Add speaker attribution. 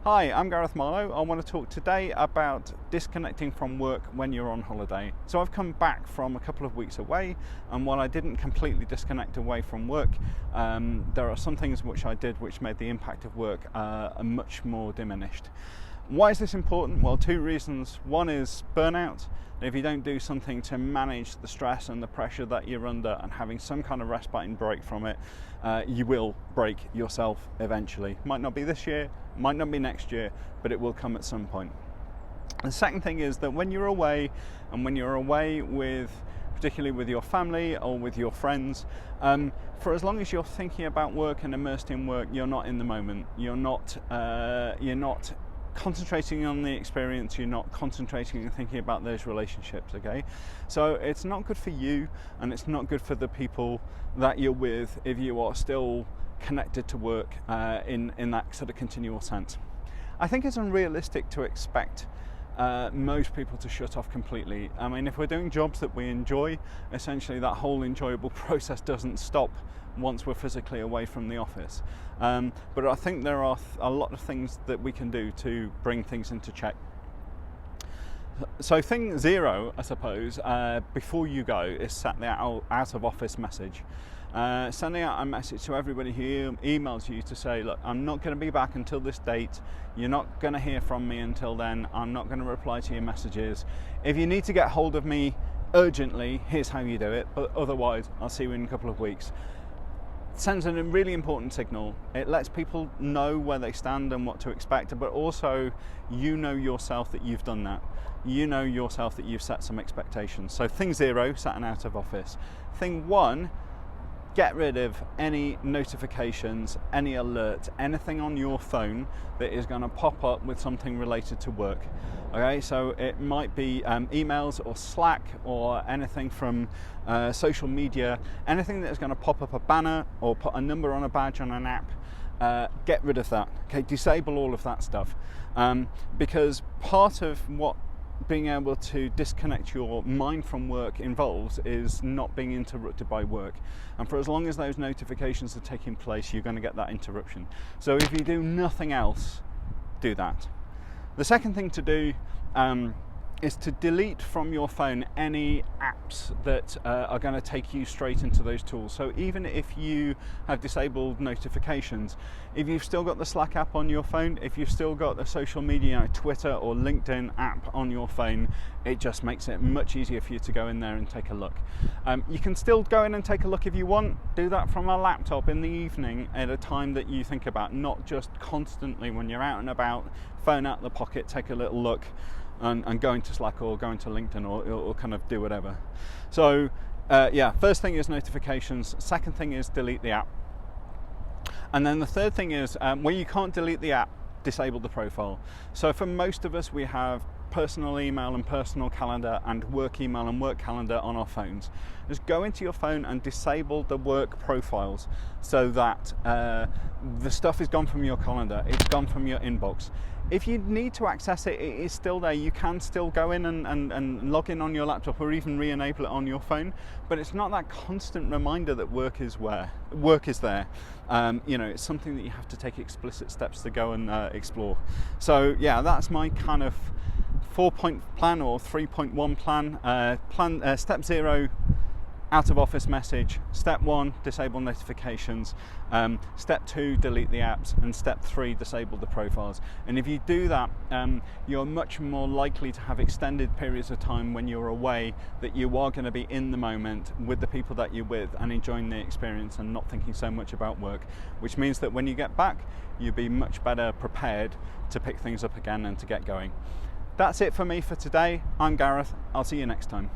Speaker 1: Hi, I'm Gareth Marlowe. I want to talk today about disconnecting from work when you're on holiday. So I've come back from a couple of weeks away, and while I didn't completely disconnect away from work, there are some things which I did which made the impact of work much more diminished. Why is this important? Well, two reasons. One is burnout. If you don't do something to manage the stress and the pressure that you're under and having some kind of respite and break from it, you will break yourself eventually. Might not be this year, might not be next year, but it will come at some point. The second thing is that when you're away, and when you're away with, particularly with your family or with your friends, for as long as you're thinking about work and immersed in work, you're not in the moment. You're not concentrating on the experience, you're not concentrating and thinking about those relationships, okay? So it's not good for you, and it's not good for the people that you're with if you are still connected to work in that sort of continual sense. I think it's unrealistic to expect most people to shut off completely. I mean, if we're doing jobs that we enjoy, essentially that whole enjoyable process doesn't stop once we're physically away from the office. But I think there are a lot of things that we can do to bring things into check. So thing zero, I suppose, before you go, is set the out of office message. Sending out a message to everybody who emails you to say, look, I'm not going to be back until this date, you're not going to hear from me until then, I'm not going to reply to your messages. If you need to get hold of me urgently, here's how you do it, but otherwise I'll see you in a couple of weeks. It sends a really important signal. It lets people know where they stand and what to expect, but also you know yourself that you've done that. You know yourself that you've set some expectations. So thing zero, set an out of office. Thing one, get rid of any notifications, any alerts, anything on your phone that is going to pop up with something related to work. Okay, so it might be emails or Slack or anything from social media, anything that is going to pop up a banner or put a number on a badge on an app. Get rid of that. Okay, disable all of that stuff, because part of what being able to disconnect your mind from work involves is not being interrupted by work, and for as long as those notifications are taking place, you're going to get that interruption. So if you do nothing else, do that. The second thing to do is to delete from your phone any apps that are going to take you straight into those tools. So even if you have disabled notifications, if you've still got the Slack app on your phone, if you've still got the social media, Twitter or LinkedIn app on your phone, it just makes it much easier for you to go in there and take a look. You can still go in and take a look if you want. Do that from a laptop in the evening at a time that you think about, not just constantly when you're out and about, phone out of the pocket, take a little look, and go into Slack or go into LinkedIn or kind of do whatever. So yeah, first thing is notifications. Second thing is delete the app. And then the third thing is where you can't delete the app, disable the profile. So for most of us, we have personal email and personal calendar and work email and work calendar on our phones. Just go into your phone and disable the work profiles so that the stuff is gone from your calendar, it's gone from your inbox. If you need to access it, it is still there. You can still go in and log in on your laptop or even re-enable it on your phone, but it's not that constant reminder that work is there. You know, it's something that you have to take explicit steps to go and explore. So yeah, that's my kind of 4-point plan or 3.1 plan. Step zero, out of office message. Step one, disable notifications. Step two, delete the apps. And step three, disable the profiles. And if you do that, you're much more likely to have extended periods of time when you're away that you are going to be in the moment with the people that you're with and enjoying the experience and not thinking so much about work, which means that when you get back, you'll be much better prepared to pick things up again and to get going. That's it for me for today. I'm Gareth. I'll see you next time.